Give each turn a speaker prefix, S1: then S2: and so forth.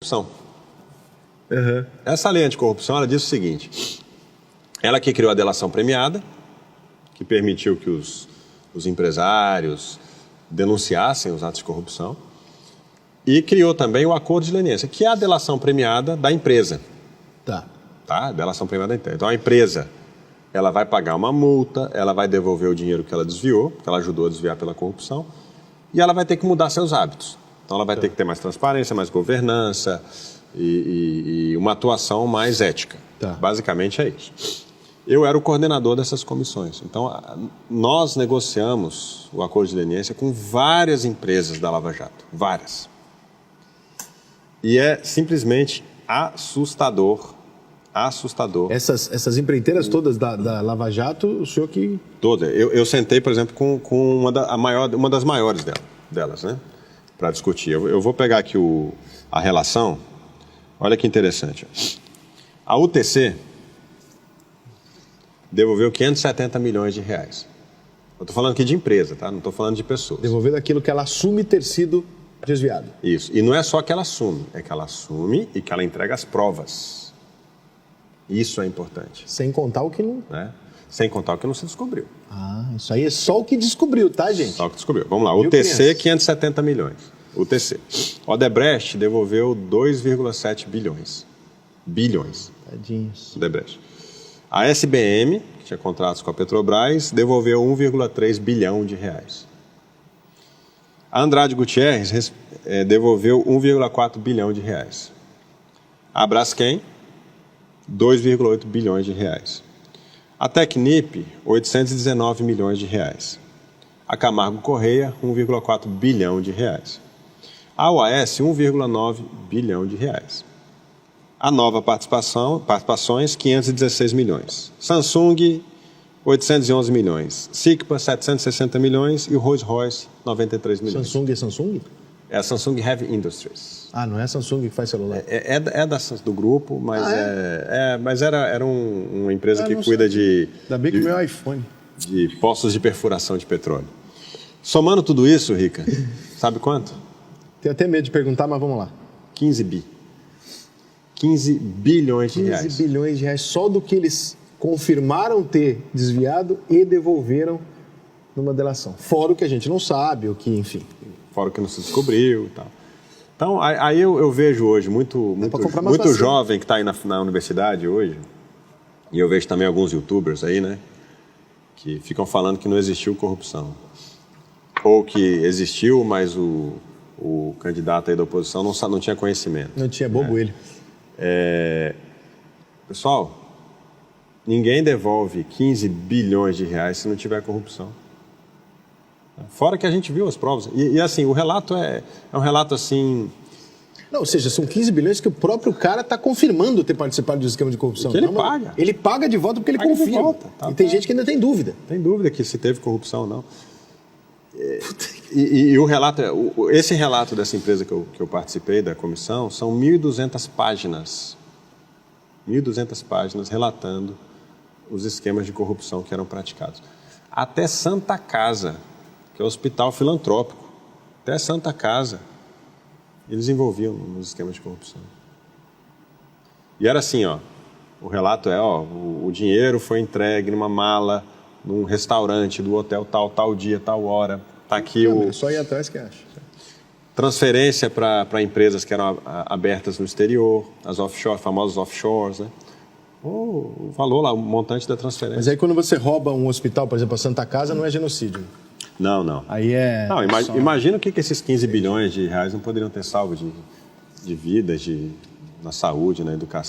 S1: Corrupção. Essa lei anticorrupção, ela diz o seguinte: ela que criou a delação premiada, que permitiu que os empresários denunciassem os atos de corrupção, e criou também o acordo de leniência, que é a delação premiada da empresa. Tá? Delação premiada da empresa. Então a empresa, ela vai pagar uma multa, ela vai devolver o dinheiro que ela desviou, que ela ajudou a desviar pela corrupção, e ela vai ter que mudar seus hábitos. Então ela vai ter que ter mais transparência, mais governança e uma atuação mais ética. Basicamente é isso. Eu era o coordenador dessas comissões. Então nós negociamos o acordo de leniência com várias empresas da Lava Jato. Várias. E é simplesmente assustador. Assustador.
S2: Essas empreiteiras todas da Lava Jato, o senhor que...
S1: Todas. Eu sentei, por exemplo, com uma das maiores delas, né? Para discutir. Eu vou pegar aqui a relação. Olha que interessante. A UTC devolveu 570 milhões de reais. Eu estou falando aqui de empresa, tá? Não estou falando de pessoas.
S2: Devolveu daquilo que ela assume ter sido desviado.
S1: Isso. E não é só que ela assume, é que ela assume e que ela entrega as provas. Isso é importante.
S2: Sem contar o que não...
S1: Sem contar o que não se descobriu.
S2: Isso aí é só o que descobriu, tá, gente?
S1: Só o que descobriu. Vamos lá. UTC, 570 milhões. UTC. Odebrecht devolveu 2,7 bilhões. Bilhões.
S2: Tadinhos.
S1: Odebrecht. A SBM, que tinha contratos com a Petrobras, devolveu 1,3 bilhão de reais. A Andrade Gutierrez devolveu 1,4 bilhão de reais. A Braskem, 2,8 bilhões de reais. A Tecnip, 819 milhões de reais. A Camargo Correia, 1,4 bilhão de reais. A OAS, 1,9 bilhão de reais. A Nova Participações, 516 milhões. Samsung, 811 milhões. Sicpa, 760 milhões. E o Rolls Royce, 93 milhões.
S2: Samsung é Samsung?
S1: É a Samsung Heavy Industries.
S2: Não é a Samsung que faz celular?
S1: É do grupo, mas mas era uma empresa que cuida
S2: Ainda bem que meu iPhone.
S1: De postos de perfuração de petróleo. Somando tudo isso, Rica, sabe quanto?
S2: Tenho até medo de perguntar, mas vamos lá.
S1: 15 bi. 15 bilhões de reais.
S2: 15 bilhões de reais só do que eles confirmaram ter desviado e devolveram numa delação. Fora o que a gente não sabe, o que, enfim.
S1: Fora o que não se descobriu e tal. Então, aí eu vejo hoje muito jovem que está aí na universidade hoje, e eu vejo também alguns youtubers aí, né, que ficam falando que não existiu corrupção. Ou que existiu, mas o candidato aí da oposição não tinha conhecimento.
S2: Não tinha, bobo ele.
S1: Pessoal, ninguém devolve 15 bilhões de reais se não tiver corrupção. Fora que a gente viu as provas. E assim, o relato é um relato assim...
S2: Não, ou seja, são 15 bilhões que o próprio cara está confirmando ter participado do esquema de corrupção.
S1: Que ele paga.
S2: Ele paga de volta porque ele confirma. E tem gente que ainda tem dúvida.
S1: Tem dúvida que se teve corrupção ou não. E o relato, esse relato dessa empresa que eu participei, da comissão, são 1.200 páginas. 1.200 páginas relatando os esquemas de corrupção que eram praticados. Até Santa Casa, que é um hospital filantrópico, até Santa Casa, eles envolviam nos esquemas de corrupção. E era assim, o relato o dinheiro foi entregue numa mala, num restaurante do hotel tal dia, tal hora. Tá aqui
S2: só ir atrás que acha.
S1: Transferência para empresas que eram abertas no exterior, as famosas offshores, né? O valor lá, o montante da transferência.
S2: Mas aí quando você rouba um hospital, por exemplo, a Santa Casa, não é genocídio.
S1: Não.
S2: Aí é...
S1: Não, imagina o que esses 15 bilhões de reais não poderiam ter salvo de vidas, na saúde, na educação.